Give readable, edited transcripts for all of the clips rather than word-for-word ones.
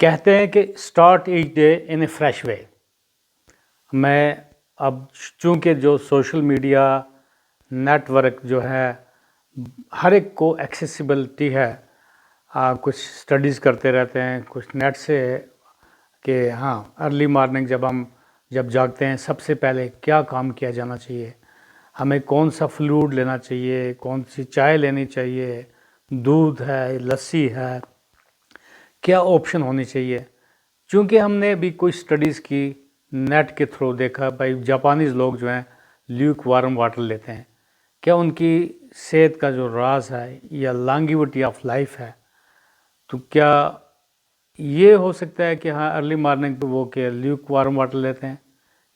कहते हैं कि start each day in a fresh way. मैं अब चूँकि जो सोशल मीडिया नेटवर्क जो है हर एक को एक्सेसिबिलिटी है। कुछ स्टडीज़ करते रहते हैं, कुछ नेट से कि हाँ अर्ली मॉर्निंग जब जागते हैं सबसे पहले क्या काम किया जाना चाहिए, हमें कौन सा फ्लूइड लेना चाहिए, कौन सी चाय लेनी चाहिए, दूध है, लस्सी है, क्या ऑप्शन होनी चाहिए। चूँकि हमने भी कोई स्टडीज़ की, नेट के थ्रू देखा भाई जापानीज़ लोग जो हैं ल्यूक वार्म वाटर लेते हैं। क्या उनकी सेहत का जो राज है या लॉन्गेविटी ऑफ लाइफ है, तो क्या ये हो सकता है कि हाँ अर्ली मॉर्निंग पे वो कि ल्यूक वार्म वाटर लेते हैं।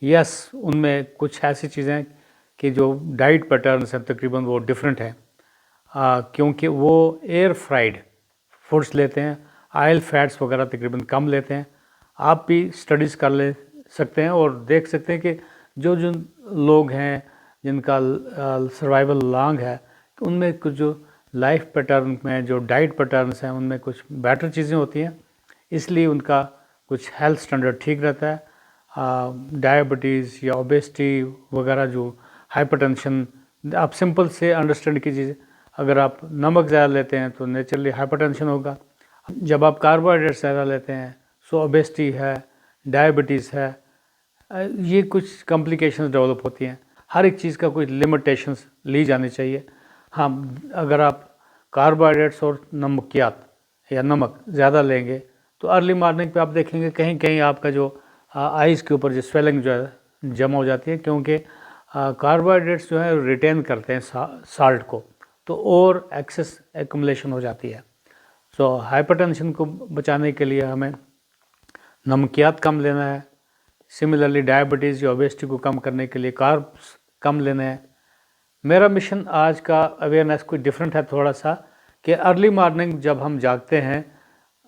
यस, उनमें कुछ ऐसी चीज़ें कि जो डाइट पैटर्न्स हैं तकरीबन वो डिफरेंट हैं, क्योंकि वो एयर फ्राइड फूड्स लेते हैं, ऑयल फैट्स वगैरह तकरीबन कम लेते हैं। आप भी स्टडीज़ कर ले सकते हैं और देख सकते हैं कि जो जो लोग हैं जिनका सर्वाइवल लॉन्ग है, तो उनमें कुछ जो लाइफ पैटर्न में जो डाइट पैटर्न्स हैं उनमें कुछ बेटर चीज़ें होती हैं, इसलिए उनका कुछ हेल्थ स्टैंडर्ड ठीक रहता है। डायबिटीज़ या ओबेसिटी वगैरह जो हाइपरटेंशन, आप सिंपल से अंडरस्टैंड कीजिए, अगर आप नमक ज़्यादा लेते हैं तो नेचुरली हाइपरटेंशन होगा। जब आप कार्बोहाइड्रेट ज़्यादा लेते हैं सो ओबेसिटी है, डायबिटीज़ है, ये कुछ कॉम्प्लिकेशंस डेवलप होती हैं। हर एक चीज़ का कोई लिमिटेशंस ली जानी चाहिए। हाँ, अगर आप कार्बोहाइड्रेट्स और नमकियात या नमक ज़्यादा लेंगे तो अर्ली मॉर्निंग पे आप देखेंगे कहीं कहीं आपका जो आइज़ के ऊपर जो स्वेलिंग जो है जमा हो जाती है, क्योंकि कार्बोहाइड्रेट्स जो है रिटेन करते हैं साल्ट को, तो और एक्सेस एक्युमुलेशन हो जाती है। सो हाइपरटेंशन को बचाने के लिए हमें नमकियात कम लेना है। सिमिलरली डायबिटीज़ या ओबेसिटी को कम करने के लिए कार्ब्स कम लेने हैं। मेरा मिशन आज का अवेयरनेस कोई डिफरेंट है थोड़ा सा, कि अर्ली मॉर्निंग जब हम जागते हैं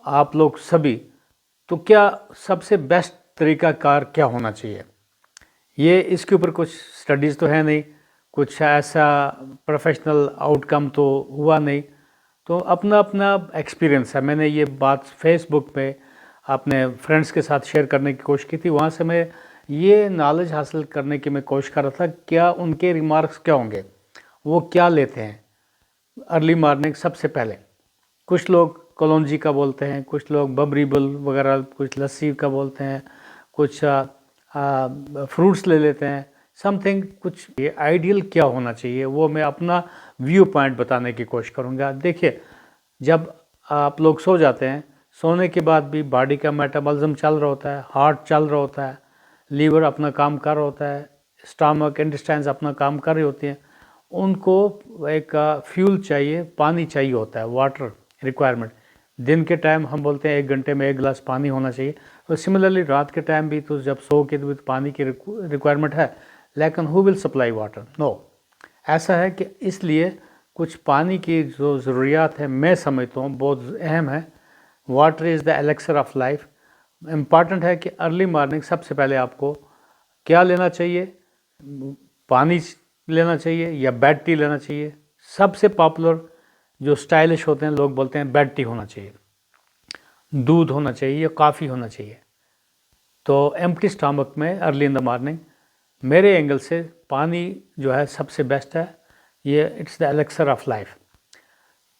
आप लोग सभी, तो क्या सबसे बेस्ट तरीका कार क्या होना चाहिए। ये इसके ऊपर कुछ स्टडीज़ तो है नहीं, कुछ ऐसा प्रोफेशनल आउटकम तो हुआ नहीं, तो अपना अपना एक्सपीरियंस है। मैंने ये बात फेसबुक पे अपने फ्रेंड्स के साथ शेयर करने की कोशिश की थी, वहाँ से मैं ये नॉलेज हासिल करने की मैं कोशिश कर रहा था क्या उनके रिमार्क्स क्या होंगे, वो क्या लेते हैं अर्ली मॉर्निंग सबसे पहले। कुछ लोग कलौंजी का बोलते हैं, कुछ लोग बबरीबल वगैरह, कुछ लस्सी का बोलते हैं, कुछ फ्रूट्स ले लेते हैं, समथिंग। कुछ ये आइडियल क्या होना चाहिए वो मैं अपना व्यू पॉइंट बताने की कोशिश करूँगा। देखिए, जब आप लोग सो जाते हैं, सोने के बाद भी बॉडी का मेटाबॉलिज्म चल रहा होता है, हार्ट चल रहा होता है, लीवर अपना काम कर रहा होता है, स्टमक इंटेस्टाइन्स अपना काम कर रही होती हैं। उनको एक फ्यूल चाहिए, पानी चाहिए होता है, वाटर रिक्वायरमेंट। दिन के टाइम हम बोलते हैं 1 घंटे में 1 गिलास पानी होना चाहिए, तो सिमिलरली रात के टाइम भी तो जब सो के भी तो पानी की रिक्वायरमेंट है, लेकिन who will supply water, no. ऐसा है कि इसलिए कुछ पानी की जो ज़रूरियात है मैं समझता हूँ बहुत अहम है। Water is the elixir of life. Important है कि अर्ली मॉर्निंग सबसे पहले आपको क्या लेना चाहिए, पानी लेना चाहिए या बेड टी लेना चाहिए। सबसे पॉपुलर जो स्टाइलिश होते हैं लोग बोलते हैं बेड टी होना चाहिए, दूध होना चाहिए या कॉफ़ी होना चाहिए। तो एम्प्टी स्टमक में अर्ली इन द मॉर्निंग मेरे एंगल से पानी जो है सबसे बेस्ट है। ये it's the elixir of life,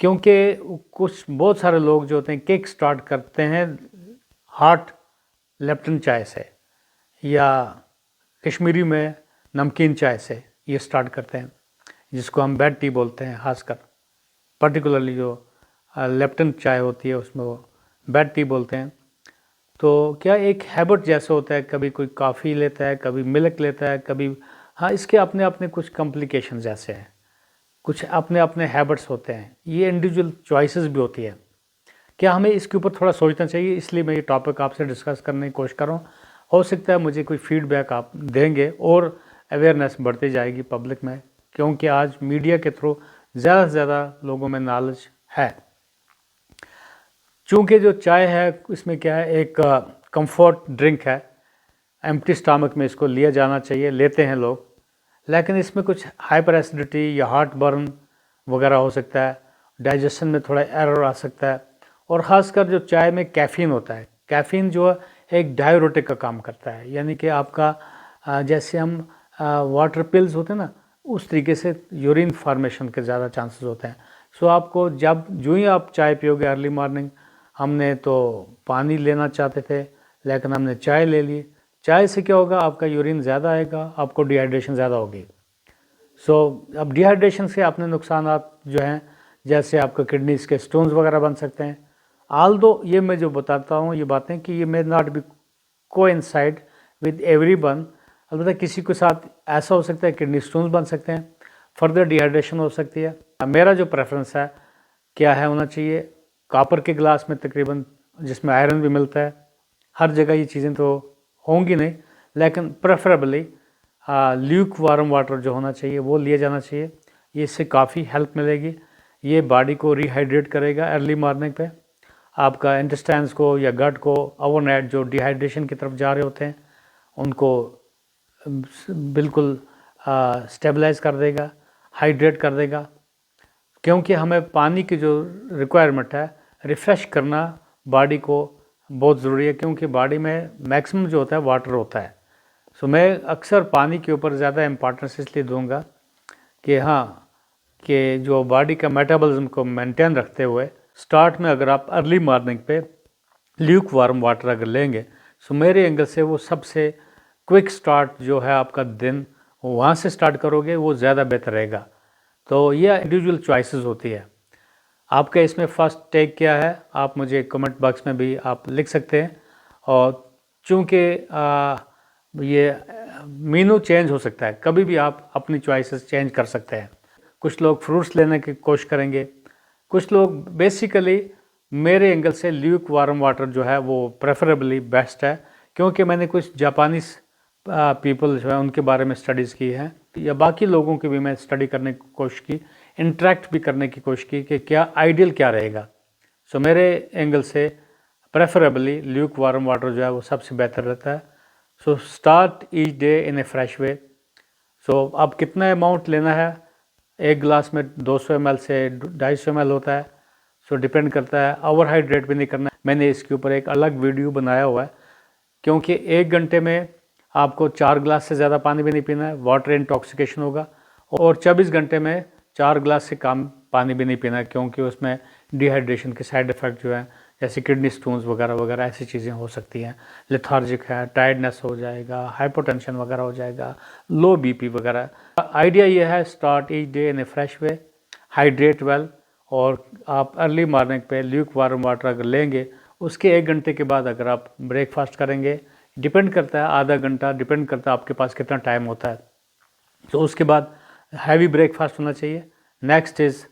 क्योंकि कुछ बहुत सारे लोग जो होते हैं किक स्टार्ट करते हैं हॉट लेप्टन चाय से या कश्मीरी में नमकीन चाय से, ये स्टार्ट करते हैं जिसको हम बेड टी बोलते हैं। खासकर पर्टिकुलरली जो लेप्टन चाय होती है उसमें वो बेड टी बोलते हैं। तो क्या एक हैबिट जैसा होता है, कभी कोई कॉफ़ी लेता है, कभी मिल्क लेता है, कभी हाँ, इसके अपने अपने कुछ कॉम्प्लिकेशन जैसे हैं, कुछ अपने अपने हैबिट्स होते हैं, ये इंडिविजुअल चॉइसेस भी होती है। क्या हमें इसके ऊपर थोड़ा सोचना चाहिए, इसलिए मैं ये टॉपिक आपसे डिस्कस करने की कोशिश कर रहा हूँ। हो सकता है मुझे कोई फीडबैक आप देंगे और अवेयरनेस बढ़ती जाएगी पब्लिक में, क्योंकि आज मीडिया के थ्रू ज़्यादा से ज़्यादा लोगों में नॉलेज है। चूँकि जो चाय है इसमें क्या है, एक कंफर्ट ड्रिंक है, एम्प्टी स्टमक में इसको लिया जाना चाहिए, लेते हैं लोग, लेकिन इसमें कुछ हाइपर एसिडिटी या हार्ट बर्न वगैरह हो सकता है, डाइजेशन में थोड़ा एरर आ सकता है। और ख़ासकर जो चाय में कैफ़ीन होता है, कैफ़ीन जो है एक डाययूरेटिक का काम करता है, यानी कि आपका जैसे हम वाटर पिल्स होते हैं ना, उस तरीके से यूरिन फॉर्मेशन के ज़्यादा चांसेस होते हैं। सो आपको जब जो ही आप चाय पियोगे अर्ली मॉर्निंग, हमने तो पानी लेना चाहते थे लेकिन हमने चाय ले ली, चाय से क्या होगा, आपका यूरिन ज़्यादा आएगा, आपको डिहाइड्रेशन ज़्यादा होगी। अब डिहाइड्रेशन से अपने नुकसानात जो हैं, जैसे आपका किडनीज़ के स्टोन्स वगैरह बन सकते हैं। आल्दो ये मैं जो बताता हूँ ये बातें कि ये may not be coincide with everyone, अलबत्ता किसी के साथ ऐसा हो सकता है किडनी स्टोन्स बन सकते हैं, फर्दर डिहाइड्रेशन हो सकती है। मेरा जो प्रेफरेंस है क्या है होना चाहिए, कॉपर के गिलास में तकरीबन, जिसमें आयरन भी मिलता है। हर जगह ये चीज़ें तो होंगी नहीं, लेकिन प्रेफरेबली ल्यूक वार्म वाटर जो होना चाहिए वो लिया जाना चाहिए। ये इससे काफ़ी हेल्प मिलेगी, ये बॉडी को रिहाइड्रेट करेगा अर्ली मॉर्निंग पे, आपका इंटेस्टाइन्स को या गट को ओवरनाइट जो डिहाइड्रेशन की तरफ जा रहे होते हैं उनको बिल्कुल स्टेबलाइज कर देगा, हाइड्रेट कर देगा। क्योंकि हमें पानी की जो रिक्वायरमेंट है, रिफ़्रेश करना बॉडी को बहुत ज़रूरी है, क्योंकि बॉडी में मैक्सिमम जो होता है वाटर होता है। सो मैं अक्सर पानी के ऊपर ज़्यादा इम्पोर्टेंस इसलिए दूंगा कि हाँ, कि जो बॉडी का मेटाबॉलिज्म को मेंटेन रखते हुए स्टार्ट में अगर आप अर्ली मॉर्निंग पे ल्यूक वार्म वाटर अगर लेंगे, सो मेरे एंगल से वो सबसे क्विक स्टार्ट जो है आपका दिन, वहाँ से स्टार्ट करोगे वो ज़्यादा बेहतर रहेगा। तो ये इंडिविजुअल चॉइसेस होती है। आपका इसमें फ़र्स्ट टेक क्या है, आप मुझे कमेंट बॉक्स में भी आप लिख सकते हैं। और चूँकि ये मीनू चेंज हो सकता है, कभी भी आप अपनी चॉइसेस चेंज कर सकते हैं। कुछ लोग फ्रूट्स लेने की कोशिश करेंगे, कुछ लोग बेसिकली मेरे एंगल से ल्यूक वार्म वाटर जो है वो प्रेफरेबली बेस्ट है, क्योंकि मैंने कुछ जापानीज़ पीपल जो है उनके बारे में स्टडीज़ की है, या बाकी लोगों की भी मैं स्टडी करने की कोशिश की, इंटरेक्ट भी करने की कोशिश की कि क्या आइडियल क्या रहेगा। सो मेरे एंगल से प्रेफरेबली ल्यूक वार्म वाटर जो है वो सबसे बेहतर रहता है। So start each day in a fresh way. So अब कितना अमाउंट लेना है, एक गिलास में 200 ml से 250 ml होता है। सो डिपेंड करता है, ओवर हाइड्रेट भी नहीं करना है। मैंने इसके ऊपर एक अलग वीडियो बनाया हुआ है, क्योंकि 1 घंटे में आपको 4 गिलास से ज़्यादा पानी भी नहीं पीना है, वाटर इंटॉक्सिकेशन होगा। और 24 घंटे में 4 गिलास से कम पानी भी नहीं पीना है, क्योंकि उसमें डिहाइड्रेशन के साइड इफ़ेक्ट जो है, जैसे किडनी स्टोन्स वगैरह वगैरह ऐसी चीज़ें हो सकती हैं। लेथार्जिक है, टायर्डनेस हो जाएगा, हाइपोटेंशन वगैरह हो जाएगा, लो बीपी वगैरह। आइडिया ये है, start each day in a fresh way, hydrate well, और आप अर्ली मॉर्निंग पे ल्यूक वार्म वाटर अगर लेंगे, उसके 1 घंटे के बाद अगर आप ब्रेकफास्ट करेंगे, डिपेंड करता है आधा घंटा, डिपेंड करता है आपके पास कितना टाइम होता है, तो उसके बाद हैवी ब्रेकफास्ट होना चाहिए। नेक्स्ट इज़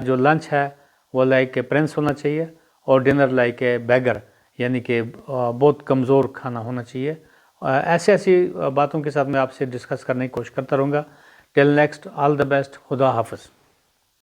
जो लंच है वो लाइक ए प्रिंस होना चाहिए, और डिनर लाइक ए बैगर, यानी कि बहुत कमज़ोर खाना होना चाहिए। ऐसी ऐसी बातों के साथ मैं आपसे डिस्कस करने की कोशिश करता रहूँगा। Till next, all the best, खुदा हाफ़िज़।